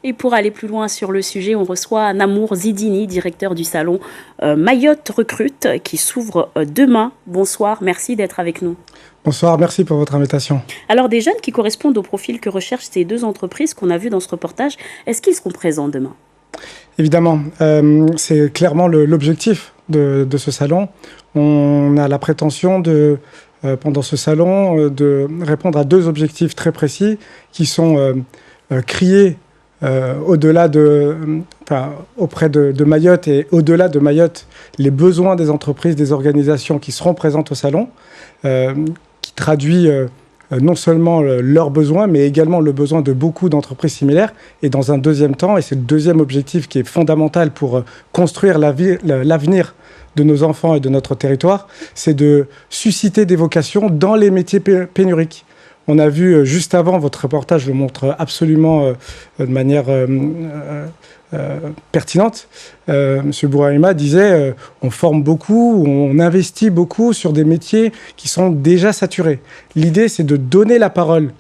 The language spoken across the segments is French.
Et pour aller plus loin sur le sujet, on reçoit Namour Zidini, directeur du salon Mayotte Recrute, qui s'ouvre demain. Bonsoir, merci d'être avec nous. Bonsoir, merci pour votre invitation. Alors, des jeunes qui correspondent au profil que recherchent ces deux entreprises qu'on a vues dans ce reportage, est-ce qu'ils seront présents demain? Évidemment, c'est clairement l'objectif de ce salon. On a la prétention pendant ce salon de répondre à deux objectifs très précis qui sont crier auprès de Mayotte et au-delà de Mayotte les besoins des entreprises, des organisations qui seront présentes au salon, qui traduit non seulement leurs besoins, mais également le besoin de beaucoup d'entreprises similaires. Et dans un deuxième temps, et c'est le deuxième objectif qui est fondamental pour construire l'avenir de nos enfants et de notre territoire, c'est de susciter des vocations dans les métiers pénuriques. On a vu juste avant, votre reportage le montre absolument de manière pertinente. Monsieur Bourahima disait on forme beaucoup, on investit beaucoup sur des métiers qui sont déjà saturés. L'idée, c'est de donner la parole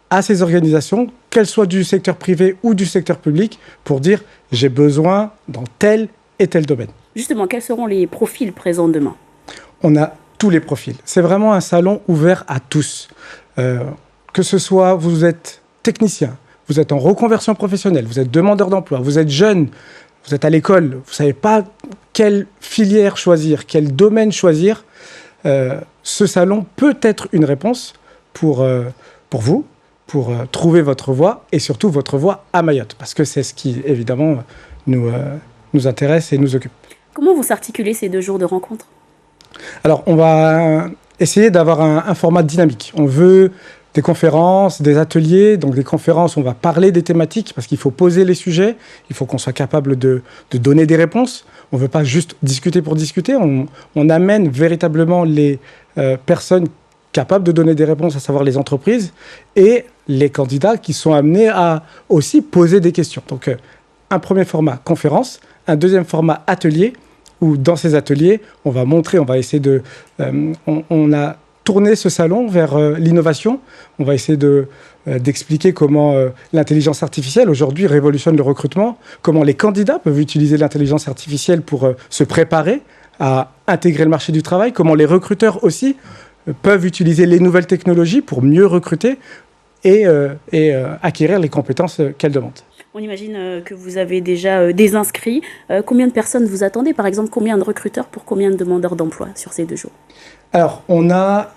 à ces organisations, qu'elles soient du secteur privé ou du secteur public, pour dire j'ai besoin dans tel et tel domaine. Justement, quels seront les profils présents demain? On a tous les profils. C'est vraiment un salon ouvert à tous. Que ce soit, vous êtes technicien, vous êtes en reconversion professionnelle, vous êtes demandeur d'emploi, vous êtes jeune, vous êtes à l'école, vous ne savez pas quelle filière choisir, quel domaine choisir, ce salon peut être une réponse pour vous, pour trouver votre voie et surtout votre voie à Mayotte, parce que c'est ce qui, évidemment, nous intéresse et nous occupe. Comment vont s'articuler ces 2 jours de rencontre? Alors, on va essayer d'avoir un format dynamique. On veut des conférences, des ateliers. Donc, des conférences, on va parler des thématiques parce qu'il faut poser les sujets. Il faut qu'on soit capable de donner des réponses. On ne veut pas juste discuter pour discuter. On amène véritablement les personnes capables de donner des réponses, à savoir les entreprises, et les candidats qui sont amenés à aussi poser des questions. Donc, un premier format conférence, un deuxième format atelier, où dans ces ateliers, on va montrer, on va essayer de... on a tourné ce salon vers l'innovation. On va essayer d'expliquer comment l'intelligence artificielle, aujourd'hui, révolutionne le recrutement, comment les candidats peuvent utiliser l'intelligence artificielle pour se préparer à intégrer le marché du travail, comment les recruteurs aussi peuvent utiliser les nouvelles technologies pour mieux recruter et acquérir les compétences qu'elles demandent. On imagine que vous avez déjà des inscrits. Combien de personnes vous attendez? Par exemple, combien de recruteurs pour combien de demandeurs d'emploi sur ces 2 jours? Alors, on a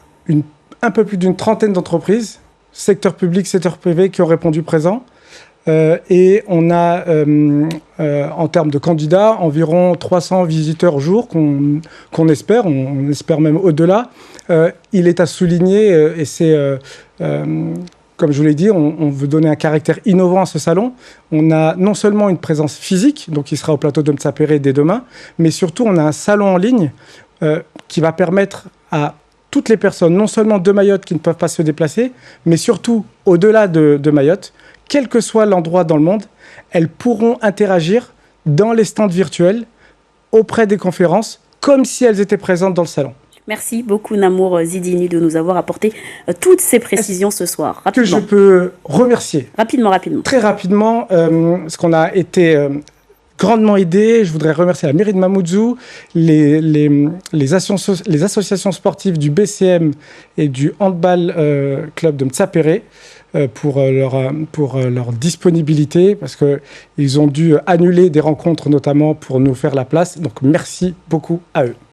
un peu plus d'une trentaine d'entreprises, secteur public, secteur privé, qui ont répondu présent. Et on a, en termes de candidats, environ 300 visiteurs au jour qu'on espère. On espère même au-delà. Il est à souligner, et c'est... comme je vous l'ai dit, on veut donner un caractère innovant à ce salon. On a non seulement une présence physique, donc il sera au plateau de Mtsapéré dès demain, mais surtout on a un salon en ligne qui va permettre à toutes les personnes, non seulement de Mayotte qui ne peuvent pas se déplacer, mais surtout au-delà de Mayotte, quel que soit l'endroit dans le monde, elles pourront interagir dans les stands virtuels auprès des conférences, comme si elles étaient présentes dans le salon. Merci beaucoup Namour Zidini de nous avoir apporté toutes ces précisions ce soir. Rapidement. Que je peux remercier Rapidement. Très rapidement, parce qu'on a été grandement aidé. Je voudrais remercier la mairie de Mamoudzou, les associations sportives du BCM et du handball club de Mtsapéré pour leur disponibilité, parce qu'ils ont dû annuler des rencontres notamment pour nous faire la place. Donc merci beaucoup à eux.